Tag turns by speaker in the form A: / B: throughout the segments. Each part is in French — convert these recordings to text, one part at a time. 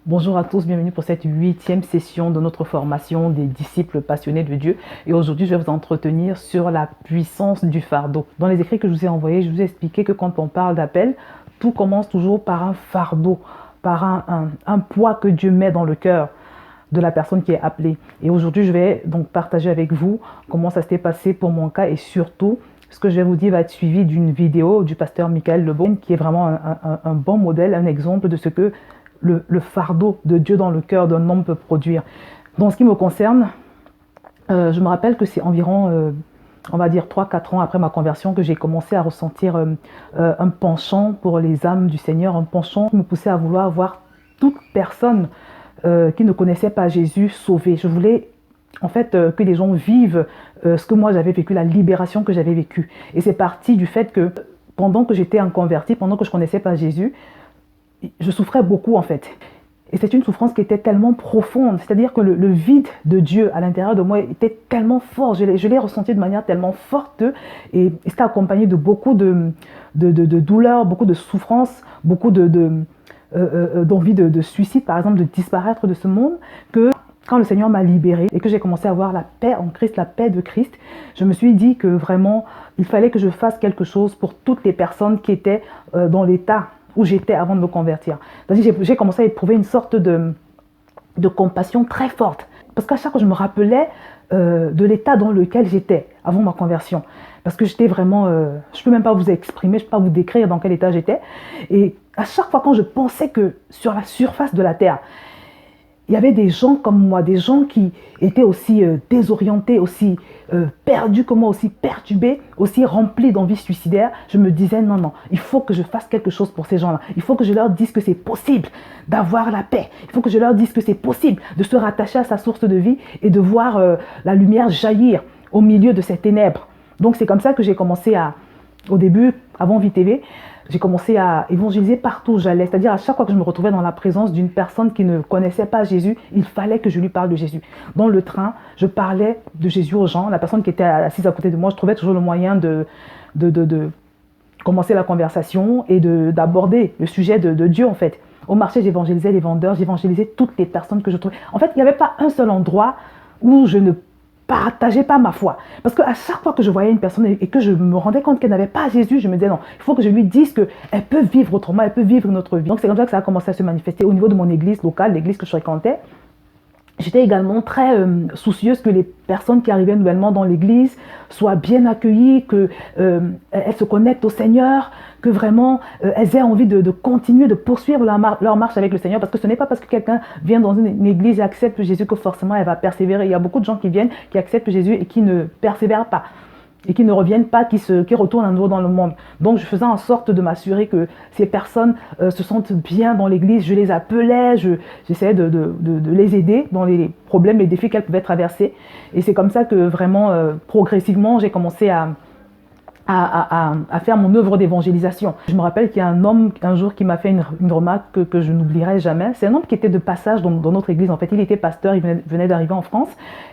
A: Bonjour à tous, bienvenue pour cette 8e session de notre formation des disciples passionnés de Dieu. Et aujourd'hui, je vais vous entretenir sur la puissance du fardeau. Dans les écrits que je vous ai envoyés, je vous ai expliqué que quand on parle d'appel, tout commence toujours par un fardeau, par un poids que Dieu met dans le cœur de la personne qui est appelée. Et aujourd'hui, je vais donc partager avec vous comment ça s'est passé pour mon cas et surtout, ce que je vais vous dire va être suivi d'une vidéo du pasteur Michael Lebeau, qui est vraiment un bon modèle, un exemple de ce que le fardeau de Dieu dans le cœur d'un homme peut produire. Dans ce qui me concerne, je me rappelle que c'est environ, on va dire 3-4 ans après ma conversion que j'ai commencé à ressentir un penchant pour les âmes du Seigneur, un penchant qui me poussait à vouloir voir toute personne qui ne connaissait pas Jésus sauvée. Je voulais en fait que les gens vivent ce que moi j'avais vécu, la libération que j'avais vécue. Et c'est parti du fait que pendant que j'étais inconvertie, pendant que je ne connaissais pas Jésus, je souffrais beaucoup en fait. Et c'est une souffrance qui était tellement profonde, c'est-à-dire que le vide de Dieu à l'intérieur de moi était tellement fort, je l'ai ressenti de manière tellement forte et c'était accompagné de beaucoup de douleurs, beaucoup de souffrances, beaucoup d'envie de suicide, par exemple, de disparaître de ce monde, que quand le Seigneur m'a libérée et que j'ai commencé à avoir la paix en Christ, la paix de Christ, je me suis dit que vraiment, il fallait que je fasse quelque chose pour toutes les personnes qui étaient dans l'état où j'étais avant de me convertir. J'ai commencé à éprouver une sorte de compassion très forte. Parce qu'à chaque fois, je me rappelais de l'état dans lequel j'étais avant ma conversion. Parce que j'étais vraiment... je ne peux même pas vous exprimer, je ne peux pas vous décrire dans quel état j'étais. Et à chaque fois, quand je pensais que sur la surface de la terre, il y avait des gens comme moi, des gens qui étaient aussi désorientés, aussi perdus que moi, aussi perturbés, aussi remplis d'envie suicidaire. Je me disais non, il faut que je fasse quelque chose pour ces gens-là. Il faut que je leur dise que c'est possible d'avoir la paix. Il faut que je leur dise que c'est possible de se rattacher à sa source de vie et de voir la lumière jaillir au milieu de ces ténèbres. Donc c'est comme ça que j'ai commencé au début, avant VTV, j'ai commencé à évangéliser partout où j'allais. C'est-à-dire à chaque fois que je me retrouvais dans la présence d'une personne qui ne connaissait pas Jésus, il fallait que je lui parle de Jésus. Dans le train, je parlais de Jésus aux gens. La personne qui était assise à côté de moi, je trouvais toujours le moyen de commencer la conversation et d'aborder le sujet de Dieu en fait. Au marché, j'évangélisais les vendeurs, j'évangélisais toutes les personnes que je trouvais. En fait, il n'y avait pas un seul endroit où je ne partageais pas ma foi. Parce qu'à chaque fois que je voyais une personne et que je me rendais compte qu'elle n'avait pas Jésus, je me disais non, il faut que je lui dise qu'elle peut vivre autrement, elle peut vivre notre vie. Donc c'est comme ça que ça a commencé à se manifester au niveau de mon église locale, l'église que je fréquentais. J'étais également très soucieuse que les personnes qui arrivaient nouvellement dans l'église soient bien accueillies, qu'elles se connectent au Seigneur, que vraiment elles aient envie de continuer, de poursuivre leur marche avec le Seigneur. Parce que ce n'est pas parce que quelqu'un vient dans une église et accepte Jésus que forcément elle va persévérer. Il y a beaucoup de gens qui viennent, qui acceptent Jésus et qui ne persévèrent pas. Et qui ne reviennent pas, qui retournent à nouveau dans le monde. Donc je faisais en sorte de m'assurer que ces personnes se sentent bien dans l'église. Je les appelais, j'essayais de les aider dans les problèmes, les défis qu'elles pouvaient traverser. Et c'est comme ça que vraiment, progressivement, j'ai commencé à faire mon œuvre d'évangélisation. Je me rappelle qu'il y a un homme un jour qui m'a fait une remarque que je n'oublierai jamais. C'est un homme qui était de passage dans notre église. En fait, il était pasteur, il venait d'arriver en France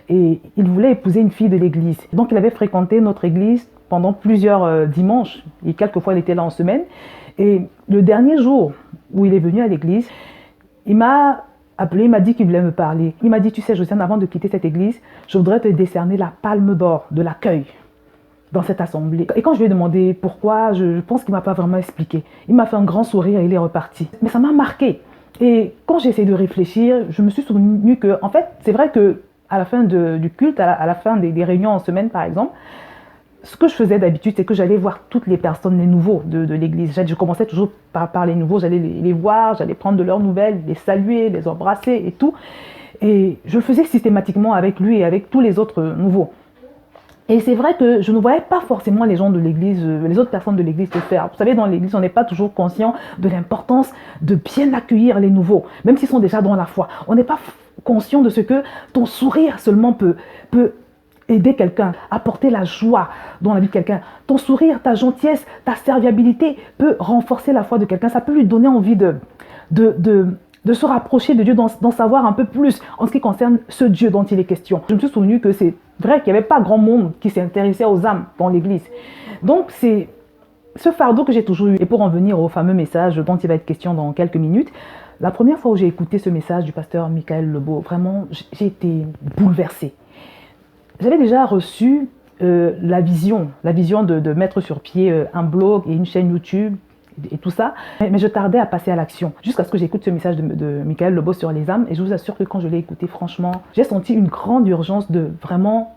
A: et il voulait épouser une fille de l'église. Donc, il avait fréquenté notre église pendant plusieurs dimanches et quelquefois il était là en semaine. Et le dernier jour où il est venu à l'église, il m'a appelé, il m'a dit qu'il voulait me parler. Il m'a dit, tu sais, Josiane, avant de quitter cette église, je voudrais te décerner la palme d'or de l'accueil dans cette assemblée. Et quand je lui ai demandé pourquoi, je pense qu'il ne m'a pas vraiment expliqué. Il m'a fait un grand sourire et il est reparti. Mais ça m'a marqué. Et quand j'ai essayé de réfléchir, je me suis souvenu que, en fait, c'est vrai qu'à la fin du culte, à la fin des réunions en semaine, par exemple, ce que je faisais d'habitude, c'est que j'allais voir toutes les personnes, les nouveaux de l'église. Je commençais toujours par les nouveaux, j'allais les voir, j'allais prendre de leurs nouvelles, les saluer, les embrasser et tout. Et je le faisais systématiquement avec lui et avec tous les autres nouveaux. Et c'est vrai que je ne voyais pas forcément les gens de l'église, les autres personnes de l'église le faire. Vous savez, dans l'église, on n'est pas toujours conscient de l'importance de bien accueillir les nouveaux, même s'ils sont déjà dans la foi. On n'est pas conscient de ce que ton sourire seulement peut aider quelqu'un, apporter la joie dans la vie de quelqu'un. Ton sourire, ta gentillesse, ta serviabilité peut renforcer la foi de quelqu'un. Ça peut lui donner envie de se rapprocher de Dieu, d'en savoir un peu plus en ce qui concerne ce Dieu dont il est question. Je me suis souvenu que c'est vrai qu'il n'y avait pas grand monde qui s'intéressait aux âmes dans l'église. Donc c'est ce fardeau que j'ai toujours eu, et pour en venir au fameux message dont il va être question dans quelques minutes, la première fois où j'ai écouté ce message du pasteur Michael Lebeau, vraiment, j'ai été bouleversée. J'avais déjà reçu la vision de mettre sur pied un blog et une chaîne YouTube et tout ça, mais je tardais à passer à l'action jusqu'à ce que j'écoute ce message de Michael Lebeau sur les âmes, et je vous assure que quand je l'ai écouté, franchement, j'ai senti une grande urgence de vraiment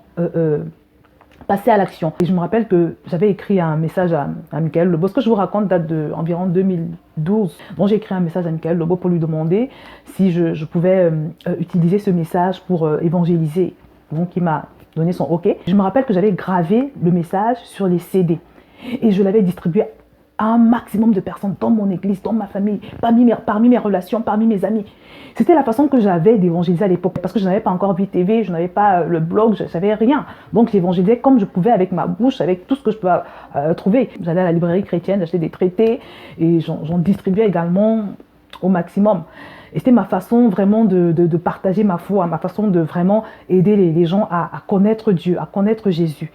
A: passer à l'action. Et je me rappelle que j'avais écrit un message à Michael Lebeau. Ce que je vous raconte date d'environ 2012. Donc j'ai écrit un message à Michael Lebeau pour lui demander si je pouvais utiliser ce message pour évangéliser. Donc il m'a donné son OK. Je me rappelle que j'avais gravé le message sur les CD et je l'avais distribué à un maximum de personnes dans mon église, dans ma famille, parmi mes relations, parmi mes amis. C'était la façon que j'avais d'évangéliser à l'époque, parce que je n'avais pas encore Vie TV, je n'avais pas le blog, je n'avais rien. Donc j'évangélisais comme je pouvais avec ma bouche, avec tout ce que je pouvais trouver. J'allais à la librairie chrétienne, j'achetais des traités et j'en distribuais également au maximum. Et c'était ma façon vraiment de partager ma foi, ma façon de vraiment aider les gens à connaître Dieu, à connaître Jésus.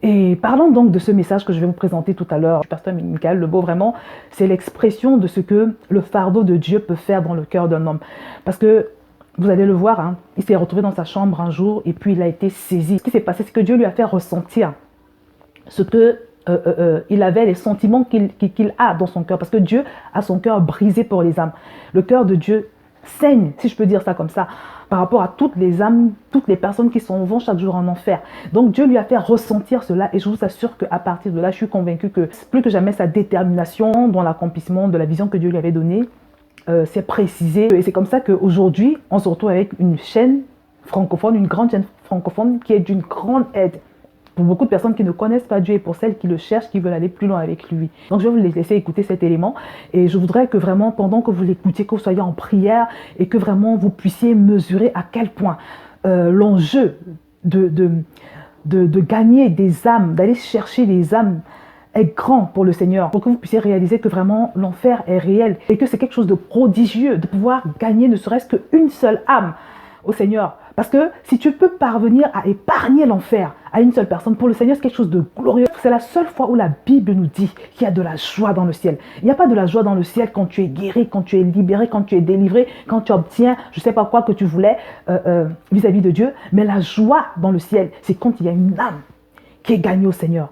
A: Et parlons donc de ce message que je vais vous présenter tout à l'heure. Le pasteur Michael Lebeau, vraiment, c'est l'expression de ce que le fardeau de Dieu peut faire dans le cœur d'un homme. Parce que, vous allez le voir, hein, il s'est retrouvé dans sa chambre un jour et puis il a été saisi. Ce qui s'est passé, c'est que Dieu lui a fait ressentir ce que il avait, les sentiments qu'il a dans son cœur. Parce que Dieu a son cœur brisé pour les âmes. Le cœur de Dieu saigne, si je peux dire ça comme ça, par rapport à toutes les âmes, toutes les personnes qui vont chaque jour en enfer. Donc Dieu lui a fait ressentir cela et je vous assure qu'à partir de là, je suis convaincue que plus que jamais sa détermination dans l'accomplissement de la vision que Dieu lui avait donnée s'est précisée. Et c'est comme ça qu'aujourd'hui, on se retrouve avec une chaîne francophone, une grande chaîne francophone qui est d'une grande aide pour beaucoup de personnes qui ne connaissent pas Dieu et pour celles qui le cherchent, qui veulent aller plus loin avec lui. Donc je vais vous laisser écouter cet élément et je voudrais que vraiment pendant que vous l'écoutiez, que vous soyez en prière et que vraiment vous puissiez mesurer à quel point l'enjeu de gagner des âmes, d'aller chercher des âmes est grand pour le Seigneur, pour que vous puissiez réaliser que vraiment l'enfer est réel et que c'est quelque chose de prodigieux de pouvoir gagner ne serait-ce qu'une seule âme au Seigneur. Parce que si tu peux parvenir à épargner l'enfer à une seule personne, pour le Seigneur, c'est quelque chose de glorieux. C'est la seule fois où la Bible nous dit qu'il y a de la joie dans le ciel. Il n'y a pas de la joie dans le ciel quand tu es guéri, quand tu es libéré, quand tu es délivré, quand tu obtiens, je ne sais pas quoi que tu voulais vis-à-vis de Dieu. Mais la joie dans le ciel, c'est quand il y a une âme qui est gagnée au Seigneur.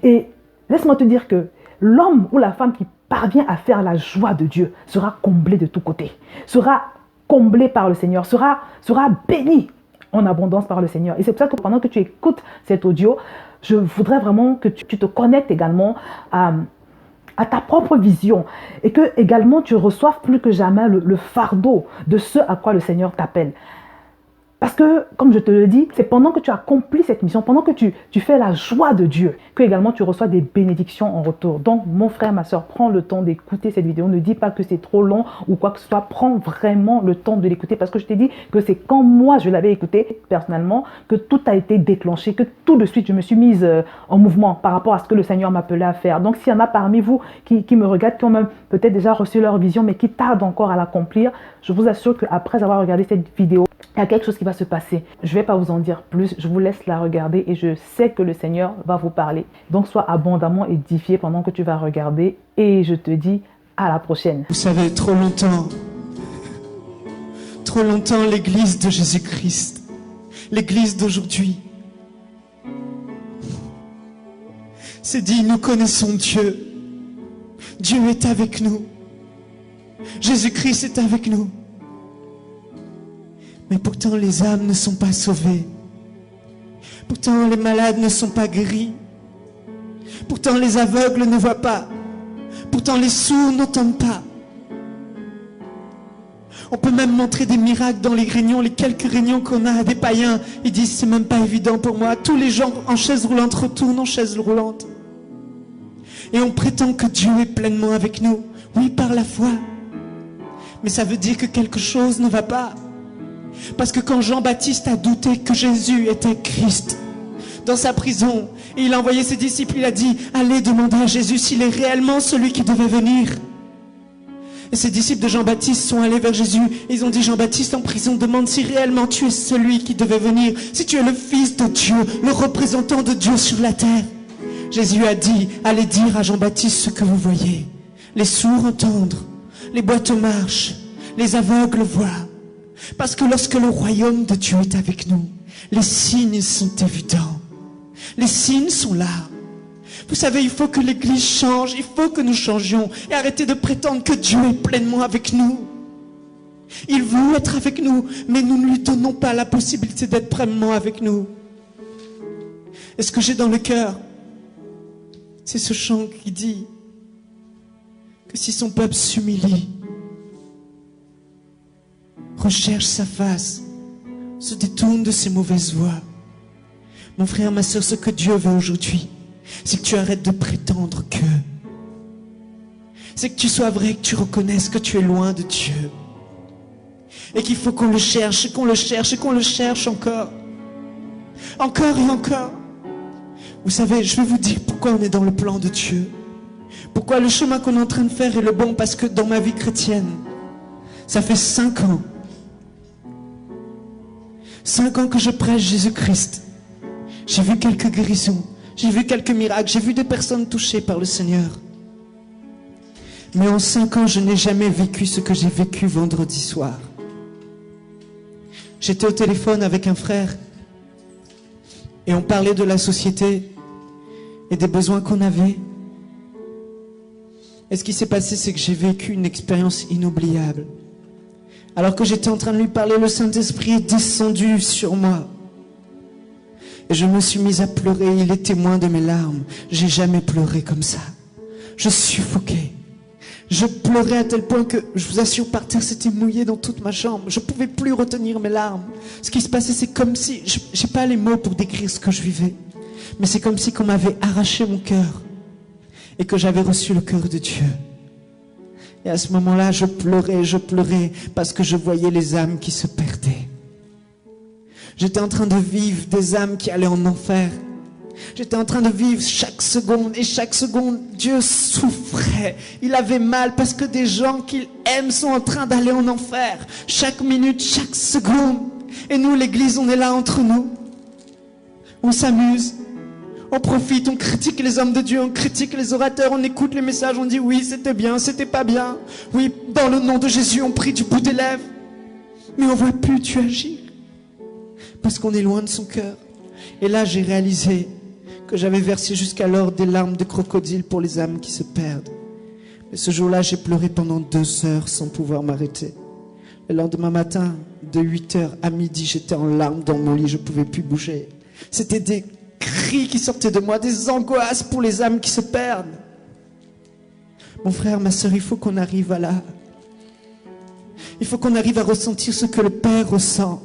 A: Et laisse-moi te dire que l'homme ou la femme qui parvient à faire la joie de Dieu sera comblé de tous côtés, sera comblé par le Seigneur, sera béni en abondance par le Seigneur. Et c'est pour ça que pendant que tu écoutes cet audio, je voudrais vraiment que tu te connectes également à ta propre vision et que également tu reçoives plus que jamais le fardeau de ce à quoi le Seigneur t'appelle. Parce que, comme je te le dis, c'est pendant que tu accomplis cette mission, pendant que tu fais la joie de Dieu, que également tu reçois des bénédictions en retour. Donc, mon frère, ma soeur, prends le temps d'écouter cette vidéo. Ne dis pas que c'est trop long ou quoi que ce soit. Prends vraiment le temps de l'écouter parce que je t'ai dit que c'est quand moi je l'avais écouté personnellement que tout a été déclenché, que tout de suite je me suis mise en mouvement par rapport à ce que le Seigneur m'appelait à faire. Donc, s'il y en a parmi vous qui me regardent, qui ont même peut-être déjà reçu leur vision, mais qui tardent encore à l'accomplir, je vous assure qu'après avoir regardé cette vidéo, il y a quelque chose qui va se passer. Je ne vais pas vous en dire plus, je vous laisse la regarder et je sais que le Seigneur va vous parler. Donc sois abondamment édifié pendant que tu vas regarder et je te dis à la prochaine.
B: Vous savez, trop longtemps, l'Église de Jésus-Christ, l'Église d'aujourd'hui, s'est dit, nous connaissons Dieu. Dieu est avec nous. Jésus-Christ est avec nous. Mais pourtant les âmes ne sont pas sauvées. Pourtant les malades ne sont pas guéris. Pourtant les aveugles ne voient pas. Pourtant les sourds n'entendent pas. On peut même montrer des miracles dans les réunions, les quelques réunions qu'on a à des païens. Ils disent c'est même pas évident pour moi. Tous les gens en chaise roulante retournent en chaise roulante. Et on prétend que Dieu est pleinement avec nous. Oui, par la foi. Mais ça veut dire que quelque chose ne va pas. Parce que quand Jean-Baptiste a douté que Jésus était Christ, dans sa prison, et il a envoyé ses disciples, il a dit, allez demander à Jésus s'il est réellement celui qui devait venir. Et ses disciples de Jean-Baptiste sont allés vers Jésus, et ils ont dit, Jean-Baptiste en prison, demande si réellement tu es celui qui devait venir, si tu es le Fils de Dieu, le représentant de Dieu sur la terre. Jésus a dit, allez dire à Jean-Baptiste ce que vous voyez. Les sourds entendre, les boiteux marchent, les aveugles voient. Parce que lorsque le royaume de Dieu est avec nous, les signes sont évidents. Les signes sont là. Vous savez, il faut que l'Église change, il faut que nous changions et arrêter de prétendre que Dieu est pleinement avec nous. Il veut être avec nous, mais nous ne lui donnons pas la possibilité d'être pleinement avec nous. Et ce que j'ai dans le cœur, c'est ce chant qui dit que si son peuple s'humilie, recherche sa face, se détourne de ses mauvaises voies. Mon frère, ma soeur, ce que Dieu veut aujourd'hui, c'est que tu arrêtes de prétendre que. C'est que tu sois vrai, que tu reconnaisses que tu es loin de Dieu. Et qu'il faut qu'on le cherche, et qu'on le cherche, et qu'on le cherche encore. Encore et encore. Vous savez, je vais vous dire pourquoi on est dans le plan de Dieu. Pourquoi le chemin qu'on est en train de faire est le bon. Parce que dans ma vie chrétienne, ça fait 5 ans. 5 ans que je prêche Jésus-Christ. J'ai vu quelques guérisons. J'ai vu quelques miracles. J'ai vu des personnes touchées par le Seigneur. Mais en 5 ans, je n'ai jamais vécu ce que j'ai vécu vendredi soir. J'étais au téléphone avec un frère. Et on parlait de la société et des besoins qu'on avait. Et ce qui s'est passé, c'est que j'ai vécu une expérience inoubliable. Alors que j'étais en train de lui parler, le Saint-Esprit est descendu sur moi. Et je me suis mise à pleurer. Il est témoin de mes larmes. J'ai jamais pleuré comme ça. Je suffoquais. Je pleurais à tel point que, je vous assure, par terre, c'était mouillé dans toute ma chambre. Je ne pouvais plus retenir mes larmes. Ce qui se passait, c'est comme si... Je n'ai pas les mots pour décrire ce que je vivais. Mais c'est comme si on m'avait arraché mon cœur. Et que j'avais reçu le cœur de Dieu. Et à ce moment-là, je pleurais parce que je voyais les âmes qui se perdaient. J'étais en train de vivre des âmes qui allaient en enfer. J'étais en train de vivre chaque seconde. Et chaque seconde, Dieu souffrait. Il avait mal parce que des gens qu'il aime sont en train d'aller en enfer. Chaque minute, chaque seconde. Et nous, l'église, on est là entre nous. On s'amuse. On profite, on critique les hommes de Dieu, on critique les orateurs, on écoute les messages, on dit oui, c'était bien, c'était pas bien. Oui, dans le nom de Jésus, on prie du bout des lèvres. Mais on ne voit plus Dieu agir. Parce qu'on est loin de son cœur. Et là, j'ai réalisé que j'avais versé jusqu'alors des larmes de crocodile pour les âmes qui se perdent. Mais ce jour-là, j'ai pleuré pendant 2 heures sans pouvoir m'arrêter. Le lendemain matin, de 8h à midi, j'étais en larmes dans mon lit, je ne pouvais plus bouger. C'était des cris qui sortaient de moi, des angoisses pour les âmes qui se perdent. Mon frère, ma soeur, il faut qu'on arrive à là. Il faut qu'on arrive à ressentir ce que le Père ressent.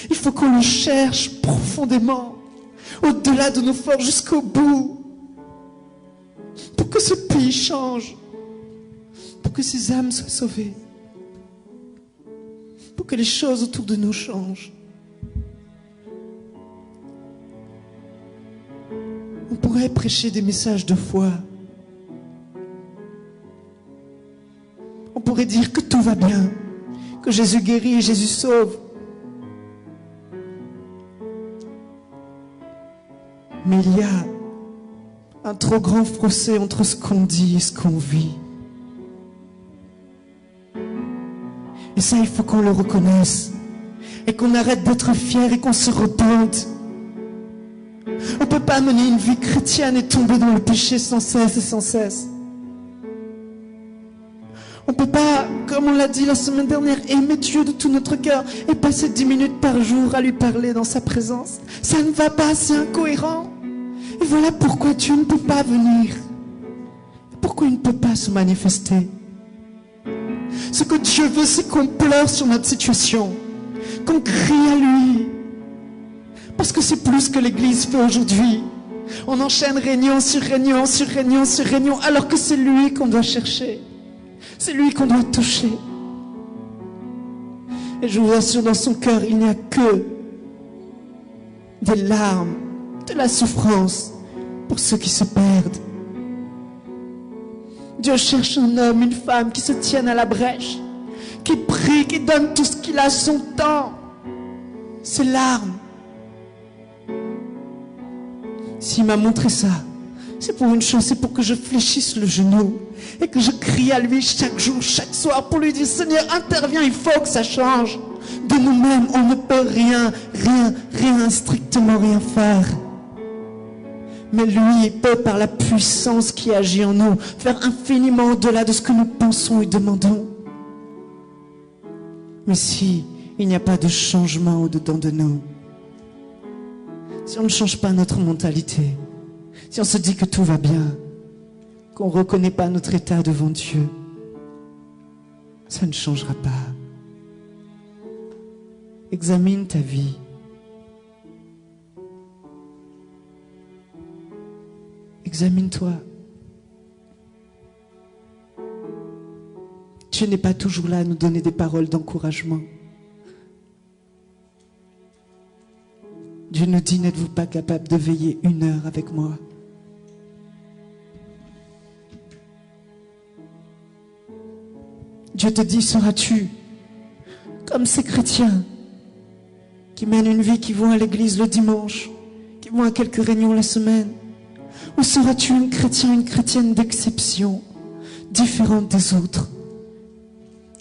B: Il faut qu'on le cherche profondément, au-delà de nos forces, jusqu'au bout, pour que ce pays change, pour que ces âmes soient sauvées, pour que les choses autour de nous changent. On pourrait prêcher des messages de foi. On pourrait dire que tout va bien, que Jésus guérit et Jésus sauve. Mais il y a un trop grand fossé entre ce qu'on dit et ce qu'on vit. Et ça, il faut qu'on le reconnaisse. Et qu'on arrête d'être fiers et qu'on se repente. On ne peut pas mener une vie chrétienne et tomber dans le péché sans cesse et sans cesse. On ne peut pas, comme on l'a dit la semaine dernière, aimer Dieu de tout notre cœur et passer 10 minutes par jour à lui parler dans sa présence. Ça ne va pas, c'est incohérent. Et voilà pourquoi Dieu ne peut pas venir. Pourquoi il ne peut pas se manifester. Ce que Dieu veut, c'est qu'on pleure sur notre situation, qu'on crie à lui. Parce que c'est plus que l'Église fait aujourd'hui. On enchaîne réunion sur réunion, sur réunion, sur réunion, alors que c'est lui qu'on doit chercher. C'est lui qu'on doit toucher. Et je vous assure, dans son cœur, il n'y a que des larmes, de la souffrance pour ceux qui se perdent. Dieu cherche un homme, une femme qui se tiennent à la brèche, qui prie, qui donne tout ce qu'il a, son temps, ses larmes. S'il m'a montré ça, c'est pour une chose, c'est pour que je fléchisse le genou et que je crie à lui chaque jour, chaque soir pour lui dire, Seigneur, interviens, il faut que ça change. De nous-mêmes, on ne peut rien, strictement rien faire. Mais lui, il peut, par la puissance qui agit en nous, faire infiniment au-delà de ce que nous pensons et demandons. Mais si il n'y a pas de changement au-dedans de nous, si on ne change pas notre mentalité, si on se dit que tout va bien, qu'on ne reconnaît pas notre état devant Dieu, ça ne changera pas. Examine ta vie. Examine-toi. Dieu n'est pas toujours là à nous donner des paroles d'encouragement. Dieu nous dit, n'êtes-vous pas capable de veiller 1 heure avec moi? Dieu te dit, seras-tu comme ces chrétiens qui mènent une vie, qui vont à l'église le dimanche, qui vont à quelques réunions la semaine? Ou seras-tu un chrétien, une chrétienne d'exception, différente des autres,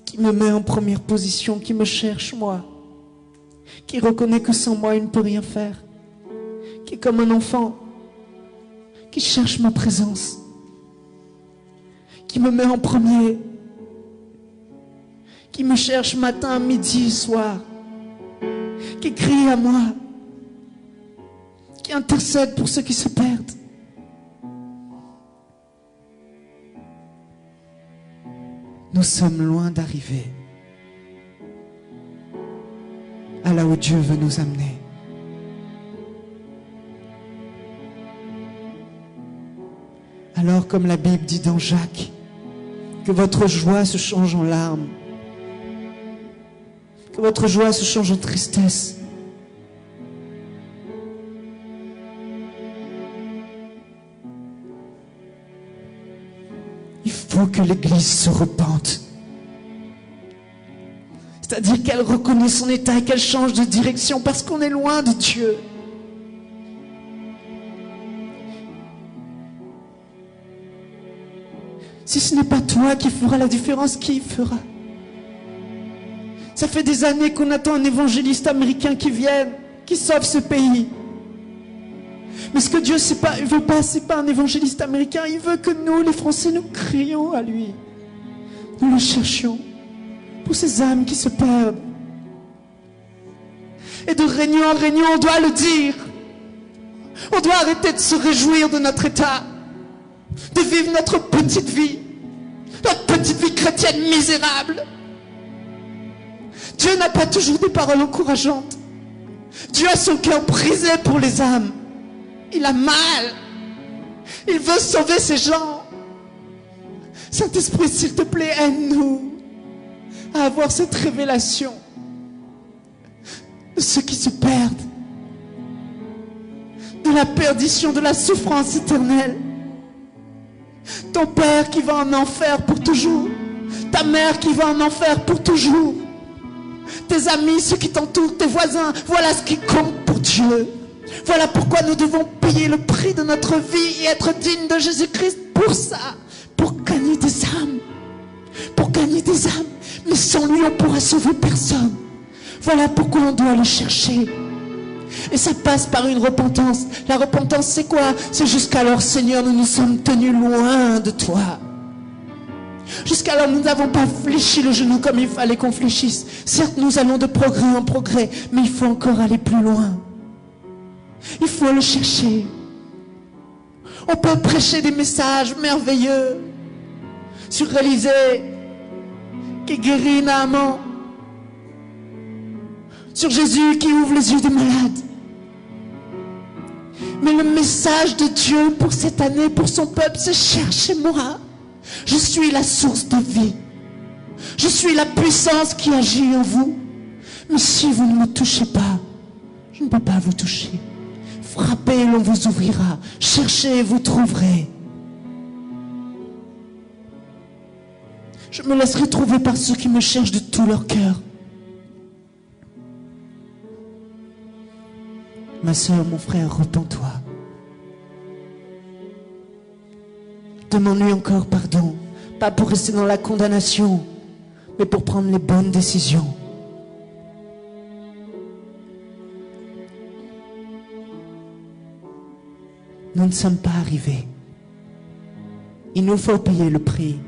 B: qui me met en première position, qui me cherche moi, qui reconnaît que sans moi il ne peut rien faire, qui est comme un enfant, qui cherche ma présence, qui me met en premier, qui me cherche matin, midi, soir, qui crie à moi, qui intercède pour ceux qui se perdent. Nous sommes loin d'arriver à là où Dieu veut nous amener. Alors, comme la Bible dit dans Jacques, que votre joie se change en larmes, que votre joie se change en tristesse. Il faut que l'Église se repente. C'est-à-dire qu'elle reconnaît son état et qu'elle change de direction parce qu'on est loin de Dieu. Si ce n'est pas toi qui fera la différence, qui fera? Ça fait des années qu'on attend un évangéliste américain qui vienne, qui sauve ce pays. Mais ce que Dieu ne veut pas, c'est pas un évangéliste américain. Il veut que nous, les Français, nous crions à lui. Nous le cherchions pour ces âmes qui se perdent. Et de réunion en réunion, on doit le dire. On doit arrêter de se réjouir de notre état, de vivre notre petite vie chrétienne misérable. Dieu n'a pas toujours des paroles encourageantes. Dieu a son cœur brisé pour les âmes. Il a mal. Il veut sauver ces gens. Saint-Esprit, s'il te plaît, aide-nous à avoir cette révélation de ceux qui se perdent, de la perdition, de la souffrance éternelle. Ton père qui va en enfer pour toujours, ta mère qui va en enfer pour toujours, tes amis, ceux qui t'entourent, tes voisins, voilà ce qui compte pour Dieu. Voilà pourquoi nous devons payer le prix de notre vie et être dignes de Jésus-Christ pour ça, pour gagner des âmes, pour gagner des âmes. Mais sans lui, on ne pourra sauver personne. Voilà pourquoi on doit le chercher. Et ça passe par une repentance. La repentance, c'est quoi? C'est jusqu'alors, Seigneur, nous nous sommes tenus loin de toi. Jusqu'alors, nous n'avons pas fléchi le genou comme il fallait qu'on fléchisse. Certes, nous allons de progrès en progrès, mais il faut encore aller plus loin. Il faut le chercher. On peut prêcher des messages merveilleux sur Élisée qui guérit Naaman, sur Jésus qui ouvre les yeux des malades. Mais le message de Dieu pour cette année, pour son peuple, c'est: cherchez-moi. Je suis la source de vie. Je suis la puissance qui agit en vous. Mais si vous ne me touchez pas, je ne peux pas vous toucher. Frappez et l'on vous ouvrira. Cherchez et vous trouverez. Je me laisserai trouver par ceux qui me cherchent de tout leur cœur. Ma soeur, mon frère, repens-toi. Demande-lui encore pardon, pas pour rester dans la condamnation, mais pour prendre les bonnes décisions. Nous ne sommes pas arrivés. Il nous faut payer le prix.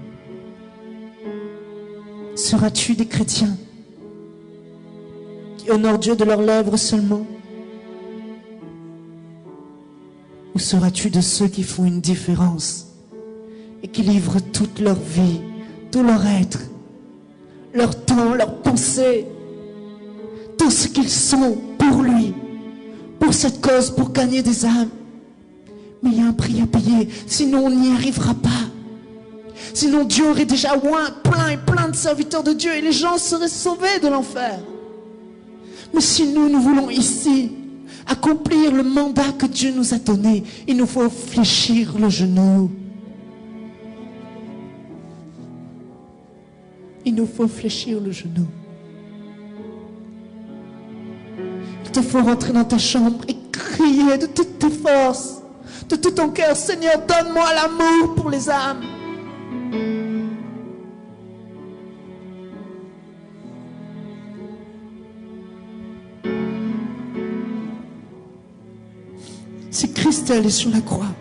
B: Seras-tu des chrétiens qui honorent Dieu de leurs lèvres seulement? Ou seras-tu de ceux qui font une différence et qui livrent toute leur vie, tout leur être, leur temps, leurs pensées, tout ce qu'ils sont pour lui, pour cette cause, pour gagner des âmes? Mais il y a un prix à payer, sinon on n'y arrivera pas. Sinon Dieu aurait déjà plein et plein de serviteurs de Dieu et les gens seraient sauvés de l'enfer. Mais si nous voulons ici accomplir le mandat que Dieu nous a donné, il nous faut fléchir le genou. Il nous faut fléchir le genou. Il te faut rentrer dans ta chambre et crier de toutes tes forces, de tout ton cœur: Seigneur, donne-moi l'amour pour les âmes. Si Christ est allé sur la croix,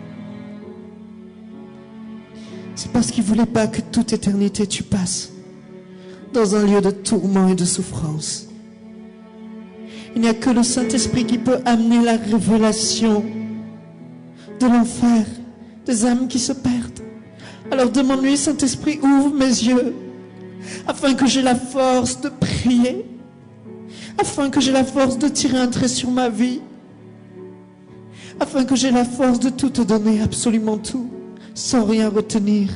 B: c'est parce qu'il ne voulait pas que toute éternité tu passes dans un lieu de tourment et de souffrance. Il n'y a que le Saint-Esprit qui peut amener la révélation de l'enfer, des âmes qui se perdent. Alors demande-lui: Saint-Esprit, ouvre mes yeux, afin que j'ai la force de prier, afin que j'ai la force de tirer un trait sur ma vie, afin que j'ai la force de tout te donner, absolument tout, sans rien retenir.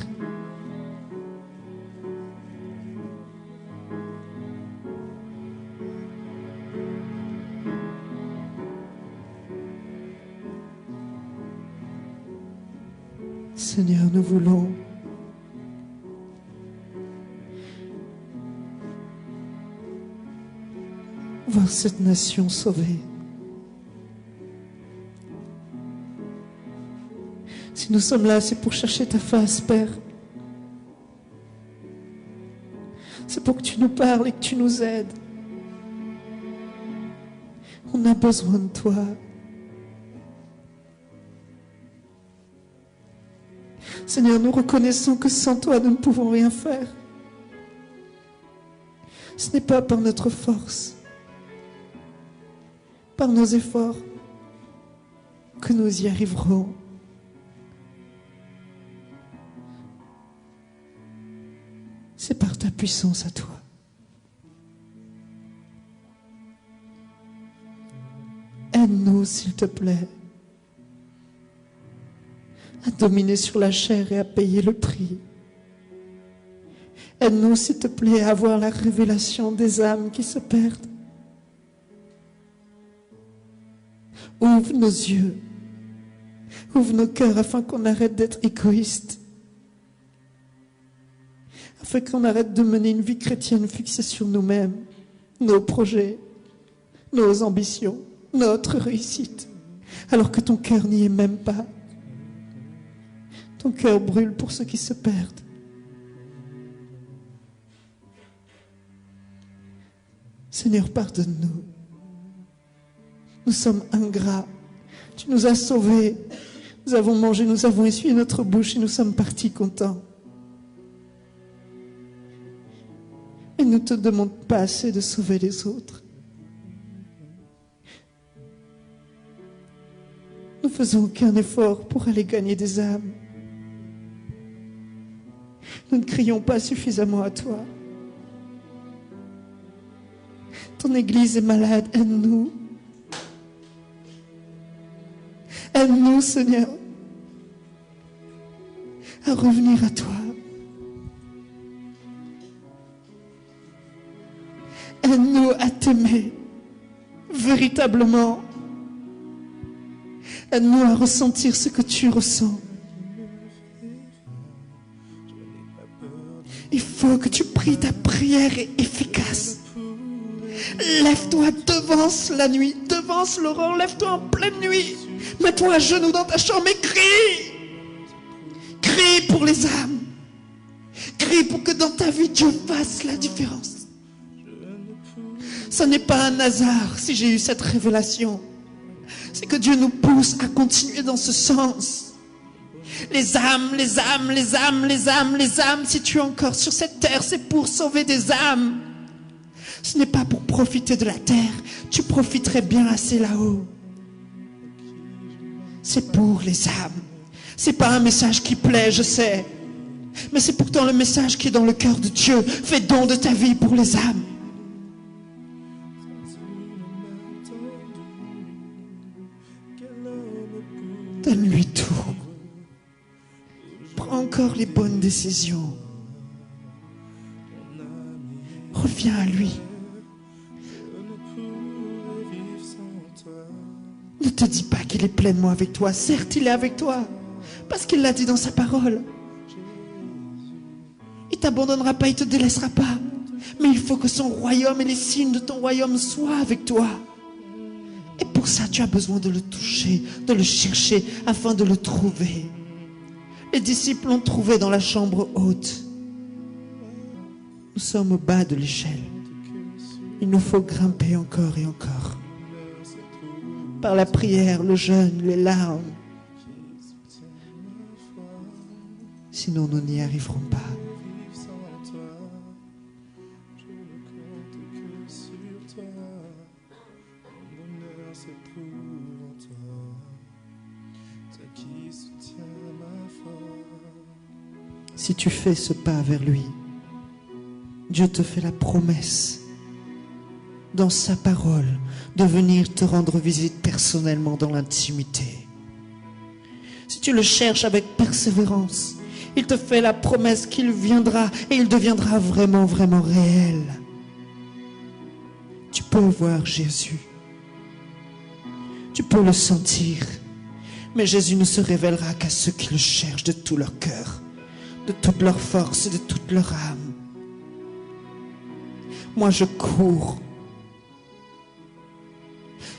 B: Seigneur, nous voulons voir cette nation sauvée. Si nous sommes là, c'est pour chercher ta face, Père. C'est pour que tu nous parles et que tu nous aides. On a besoin de toi. Seigneur, nous reconnaissons que sans toi, nous ne pouvons rien faire. Ce n'est pas par notre force, par nos efforts, que nous y arriverons. C'est par ta puissance à toi. Aide-nous, s'il te plaît, à dominer sur la chair et à payer le prix. Aide-nous, s'il te plaît, à avoir la révélation des âmes qui se perdent. Ouvre nos yeux, ouvre nos cœurs afin qu'on arrête d'être égoïstes, afin qu'on arrête de mener une vie chrétienne fixée sur nous-mêmes, nos projets, nos ambitions, notre réussite, alors que ton cœur n'y est même pas. Ton cœur brûle pour ceux qui se perdent. Seigneur, pardonne-nous. Nous sommes ingrats. Tu nous as sauvés. Nous avons mangé, nous avons essuyé notre bouche et nous sommes partis contents. Et nous ne te demandons pas assez de sauver les autres. Nous ne faisons aucun effort pour aller gagner des âmes. Nous ne crions pas suffisamment à toi. Ton Église est malade, aide-nous. Aide-nous, Seigneur, à revenir à toi. Aide-nous à t'aimer véritablement. Aide-nous à ressentir ce que tu ressens. Il faut que tu pries, ta prière est efficace. Lève-toi, devance la nuit, devance l'aurore, lève-toi en pleine nuit. Mets-toi à genoux dans ta chambre et crie. Crie pour pour que dans ta vie, Dieu fasse la différence. Ce n'est pas un hasard si j'ai eu cette révélation. C'est que Dieu nous pousse à continuer dans ce sens. Les âmes, les âmes, les âmes, les âmes, les âmes, si tu es encore sur cette terre, c'est pour sauver des âmes. Ce n'est pas pour profiter de la terre. Tu profiterais bien assez là-haut. C'est pour les âmes. C'est pas un message qui plaît, je sais. Mais c'est pourtant le message qui est dans le cœur de Dieu. Fais don de ta vie pour les âmes. Donne-lui tout. Prends encore les bonnes décisions. Reviens à lui. Ne te dis pas qu'il est pleinement avec toi. Certes, il est avec toi. Parce qu'il l'a dit dans sa parole. Il ne t'abandonnera pas, il ne te délaissera pas. Mais il faut que son royaume et les signes de ton royaume soient avec toi. Et pour ça, tu as besoin de le toucher, de le chercher, afin de le trouver. Les disciples l'ont trouvé dans la chambre haute. Nous sommes au bas de l'échelle. Il nous faut grimper encore et encore. Par la prière, le jeûne, les larmes. Sinon, nous n'y arriverons pas. Si tu fais ce pas vers lui, Dieu te fait la promesse, dans sa parole, de venir te rendre visite personnellement dans l'intimité. Si tu le cherches avec persévérance, il te fait la promesse qu'il viendra et il deviendra vraiment, vraiment réel. Tu peux voir Jésus. Tu peux le sentir. Mais Jésus ne se révélera qu'à ceux qui le cherchent de tout leur cœur, de toute leur force et de toute leur âme. Moi, je cours.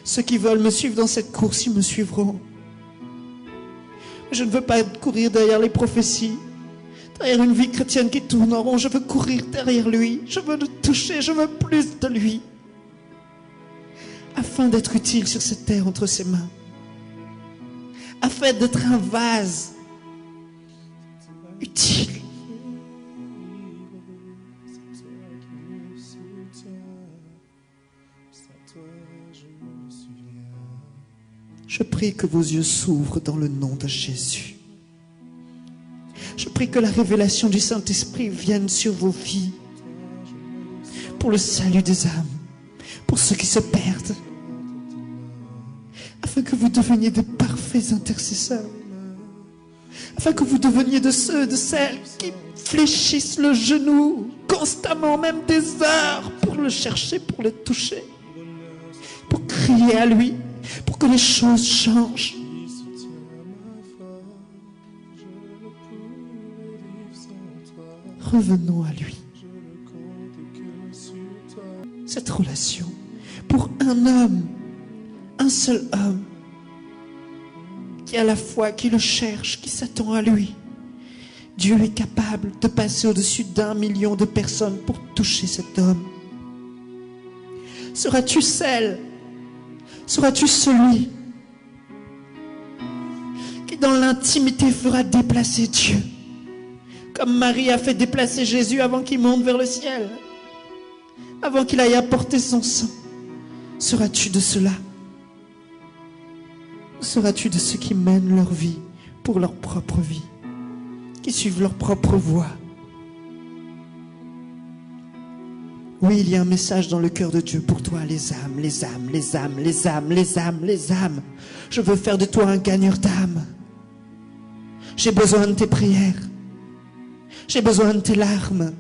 B: Ceux qui veulent me suivre dans cette course, ils me suivront. Je ne veux pas courir derrière les prophéties, derrière une vie chrétienne qui tourne en rond. Je veux courir derrière lui. Je veux le toucher. Je veux plus de lui. Afin d'être utile sur cette terre entre ses mains. Afin d'être un vase utile. Je prie que vos yeux s'ouvrent dans le nom de Jésus. Je prie que la révélation du Saint-Esprit vienne sur vos vies pour le salut des âmes, pour ceux qui se perdent, afin que vous deveniez de parfaits intercesseurs, afin que vous deveniez de ceux et de celles qui fléchissent le genou constamment, même des heures, pour le chercher, pour le toucher, pour crier à lui, pour que les choses changent. Revenons à lui. Cette relation pour un homme, un seul homme, qui a la foi, qui le cherche, qui s'attend à lui. Dieu est capable de passer au-dessus d'1 million de personnes pour toucher cet homme. Seras-tu celle? Seras-tu celui qui dans l'intimité fera déplacer Dieu, comme Marie a fait déplacer Jésus avant qu'il monte vers le ciel, avant qu'il aille apporter son sang? Seras-tu de cela? Seras-tu de ceux qui mènent leur vie pour leur propre vie, qui suivent leur propre voie? Oui, il y a un message dans le cœur de Dieu pour toi, les âmes, les âmes, les âmes, les âmes, les âmes, les âmes. Je veux faire de toi un gagneur d'âmes. J'ai besoin de tes prières. J'ai besoin de tes larmes.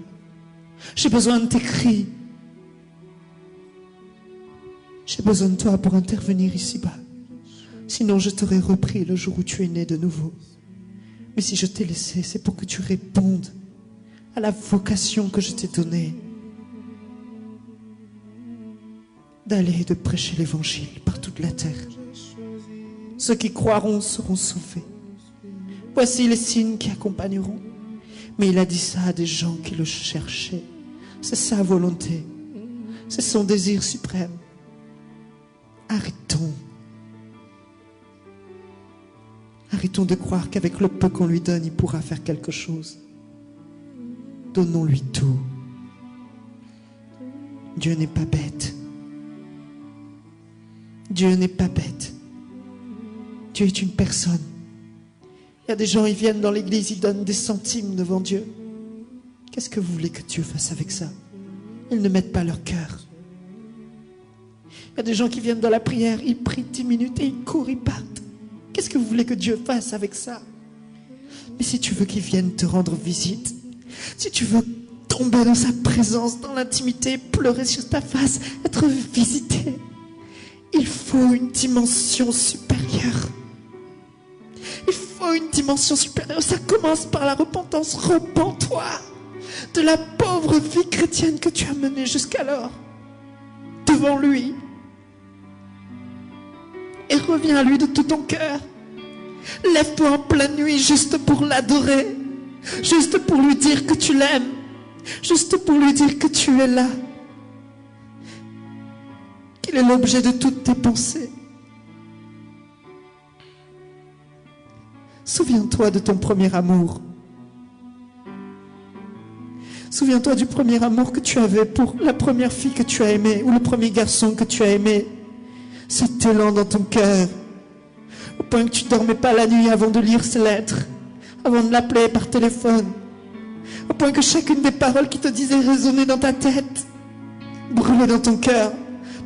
B: J'ai besoin de tes cris. J'ai besoin de toi pour intervenir ici-bas. Sinon, je t'aurais repris le jour où tu es né de nouveau. Mais si je t'ai laissé, c'est pour que tu répondes à la vocation que je t'ai donnée, d'aller et de prêcher l'évangile par toute la terre. Ceux qui croiront seront sauvés. Voici les signes qui accompagneront. Mais il a dit ça à des gens qui le cherchaient. C'est sa volonté. C'est son désir suprême. Arrêtons. Arrêtons de croire qu'avec le peu qu'on lui donne, il pourra faire quelque chose. Donnons-lui tout. Dieu n'est pas bête. Dieu n'est pas bête. Dieu est une personne. Il y a des gens, ils viennent dans l'église, ils donnent des centimes devant Dieu. Qu'est-ce que vous voulez que Dieu fasse avec ça? Ils ne mettent pas leur cœur. Il y a des gens qui viennent dans la prière, ils prient 10 minutes et ils courent, ils partent. Qu'est-ce que vous voulez que Dieu fasse avec ça? Mais si tu veux qu'il vienne te rendre visite, si tu veux tomber dans sa présence, dans l'intimité, pleurer sur ta face, être visité, il faut une dimension supérieure. Il faut une dimension supérieure. Ça commence par la repentance. Repens-toi de la pauvre vie chrétienne que tu as menée jusqu'alors devant lui. Et reviens à lui de tout ton cœur. Lève-toi en pleine nuit juste pour l'adorer. Juste pour lui dire que tu l'aimes. Juste pour lui dire que tu es là. Qu'il est l'objet de toutes tes pensées. Souviens-toi de ton premier amour. Souviens-toi du premier amour que tu avais pour la première fille que tu as aimée ou le premier garçon que tu as aimé. Cet élan dans ton cœur, au point que tu ne dormais pas la nuit avant de lire ses lettres, avant de l'appeler par téléphone, au point que chacune des paroles qui te disaient résonner dans ta tête, brûlait dans ton cœur,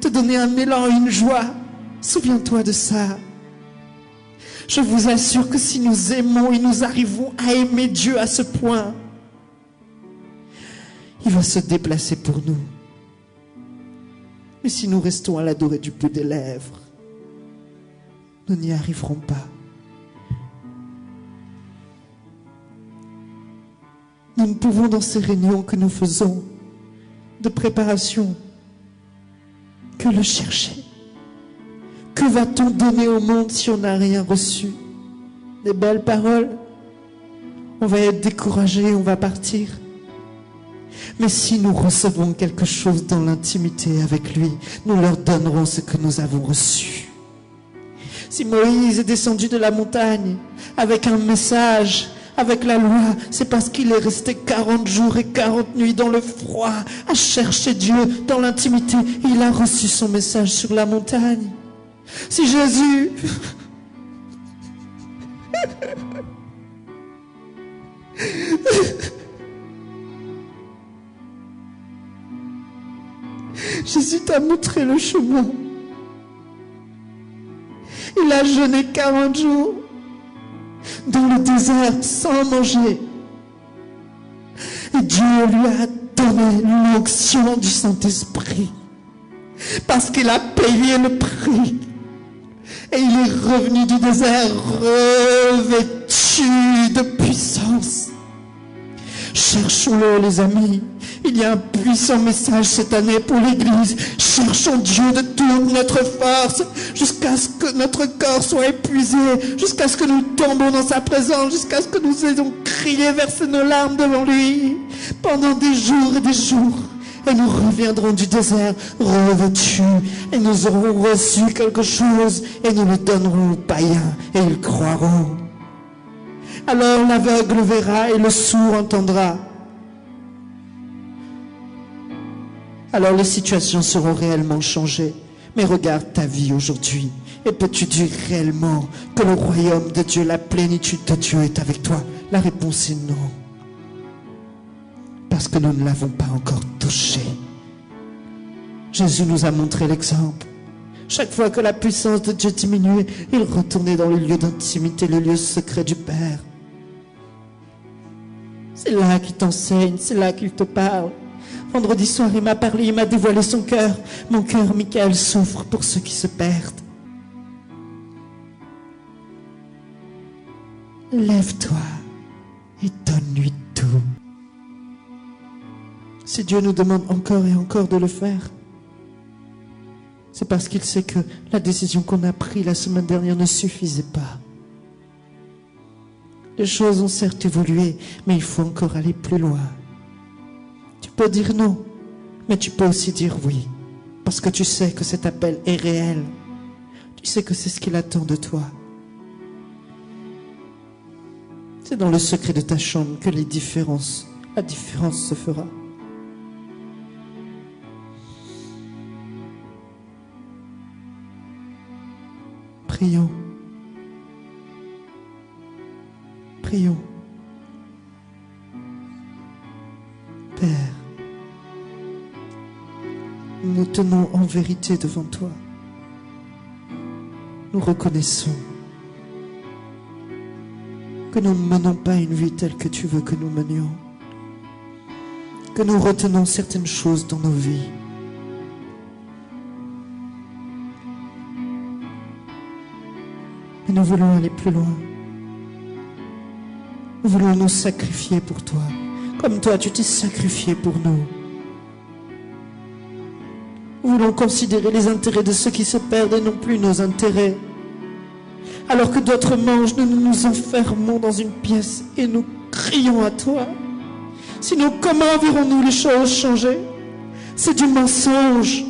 B: te donnait un élan et une joie. Souviens-toi de ça. Je vous assure que si nous aimons et nous arrivons à aimer Dieu à ce point, il va se déplacer pour nous. Mais si nous restons à l'adorer du bout des lèvres, nous n'y arriverons pas. Nous ne pouvons, dans ces réunions que nous faisons de préparation, que le chercher. Que va-t-on donner au monde si on n'a rien reçu? Des belles paroles? On va être découragé, on va partir. Mais si nous recevons quelque chose dans l'intimité avec lui, nous leur donnerons ce que nous avons reçu. Si Moïse est descendu de la montagne avec un message, avec la loi, c'est parce qu'il est resté 40 jours et 40 nuits dans le froid à chercher Dieu dans l'intimité. Et il a reçu son message sur la montagne. Si Jésus Jésus t'a montré le chemin. Il a jeûné 40 jours dans le désert sans manger. Et Dieu lui a donné l'onction du Saint-Esprit parce qu'il a payé le prix. Et il est revenu du désert revêtu de puissance. Cherchons-le, les amis. Il y a un puissant message cette année pour l'Église. Cherchons Dieu de toute notre force jusqu'à ce que notre corps soit épuisé, jusqu'à ce que nous tombions dans sa présence, jusqu'à ce que nous ayons crié, versé nos larmes devant lui pendant des jours et des jours. Et nous reviendrons du désert revêtus et nous aurons reçu quelque chose et nous le donnerons aux païens et ils croiront. Alors l'aveugle verra et le sourd entendra. Alors les situations seront réellement changées. Mais regarde ta vie aujourd'hui. Et peux-tu dire réellement que le royaume de Dieu, la plénitude de Dieu est avec toi? La réponse est non. Parce que nous ne l'avons pas encore touché. Jésus nous a montré l'exemple. Chaque fois que la puissance de Dieu diminuait, il retournait dans le lieu d'intimité, le lieu secret du Père. C'est là qu'il t'enseigne, c'est là qu'il te parle. Vendredi soir, il m'a parlé, il m'a dévoilé son cœur. Mon cœur, Michael, souffre pour ceux qui se perdent. Lève-toi et donne-lui tout. Si Dieu nous demande encore et encore de le faire, c'est parce qu'il sait que la décision qu'on a prise la semaine dernière ne suffisait pas. Les choses ont certes évolué, mais il faut encore aller plus loin. Tu peux dire non, mais tu peux aussi dire oui, parce que tu sais que cet appel est réel. Tu sais que c'est ce qu'il attend de toi. C'est dans le secret de ta chambre que la différence se fera. Prions. Prions. Père, nous nous tenons en vérité devant toi. Nous reconnaissons que nous ne menons pas une vie telle que tu veux que nous menions, que nous retenons certaines choses dans nos vies. Mais nous voulons aller plus loin. Nous voulons nous sacrifier pour toi, comme toi tu t'es sacrifié pour nous. Nous voulons considérer les intérêts de ceux qui se perdent et non plus nos intérêts. Alors que d'autres mangent, nous nous enfermons dans une pièce et nous crions à toi. Sinon, comment verrons-nous les choses changer? C'est du mensonge.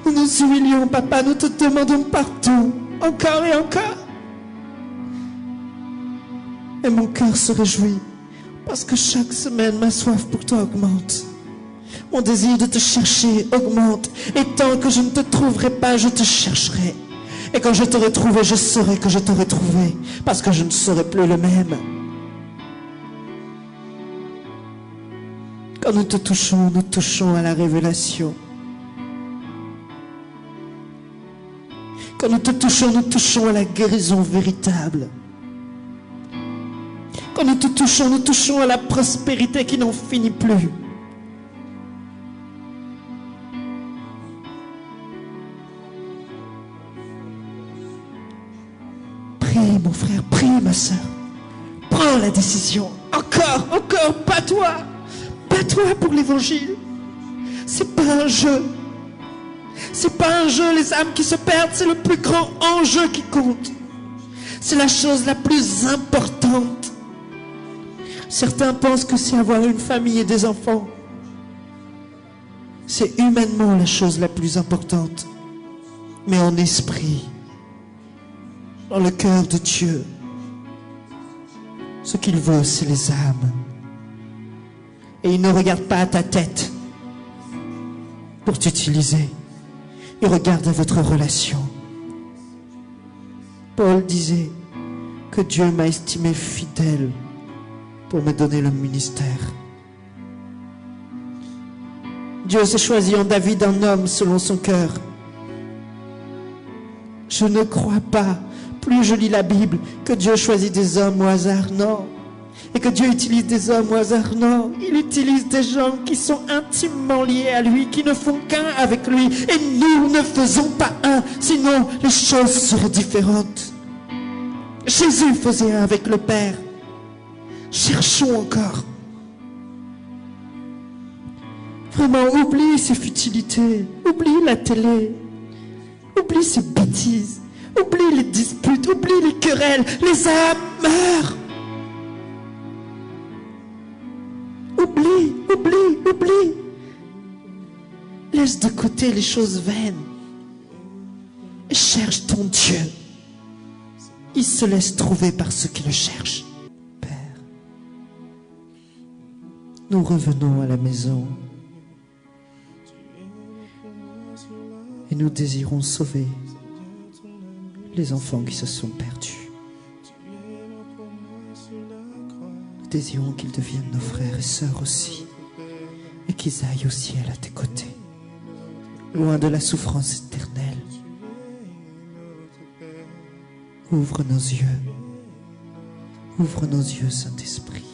B: Nous nous humilions, papa, nous te demandons partout, encore et encore. Et mon cœur se réjouit, parce que chaque semaine, ma soif pour toi augmente. Mon désir de te chercher augmente, et tant que je ne te trouverai pas, je te chercherai. Et quand je t'aurai trouvé, je saurai que je t'aurai trouvé, parce que je ne serai plus le même. Quand nous te touchons, nous touchons à la révélation. Quand nous te touchons, nous touchons à la guérison véritable. Quand nous te touchons, nous touchons à la prospérité qui n'en finit plus. Prie, mon frère, prie, ma soeur. Prends la décision. Encore, bats-toi. Bats-toi pour l'évangile. C'est pas un jeu. C'est pas un jeu, les âmes qui se perdent, c'est le plus grand enjeu qui compte. C'est la chose la plus importante. Certains pensent que c'est avoir une famille et des enfants. C'est humainement la chose la plus importante. Mais en esprit, dans le cœur de Dieu, ce qu'il veut, c'est les âmes. Et il ne regarde pas à ta tête pour t'utiliser. Il regarde à votre relation. Paul disait que Dieu m'a estimé fidèle pour me donner le ministère. Dieu s'est choisi en David un homme selon son cœur. Je ne crois pas, plus je lis la Bible, que Dieu choisit des hommes au hasard, non. Et que Dieu utilise des hommes au hasard, non. Il utilise des gens qui sont intimement liés à lui, qui ne font qu'un avec lui. Et nous ne faisons pas un, sinon les choses seraient différentes. Jésus faisait un avec le Père. Cherchons encore. Vraiment, oublie ces futilités. Oublie la télé. Oublie ces bêtises. Oublie les disputes. Oublie les querelles. Les âmes meurent. Oublie. Laisse de côté les choses vaines. Et cherche ton Dieu. Il se laisse trouver par ceux qui le cherchent. Père, nous revenons à la maison. Et nous désirons sauver les enfants qui se sont perdus. Nous désirons qu'ils deviennent nos frères et sœurs aussi. Et qu'ils aillent au ciel à tes côtés, loin de la souffrance éternelle. Ouvre nos yeux, Saint-Esprit.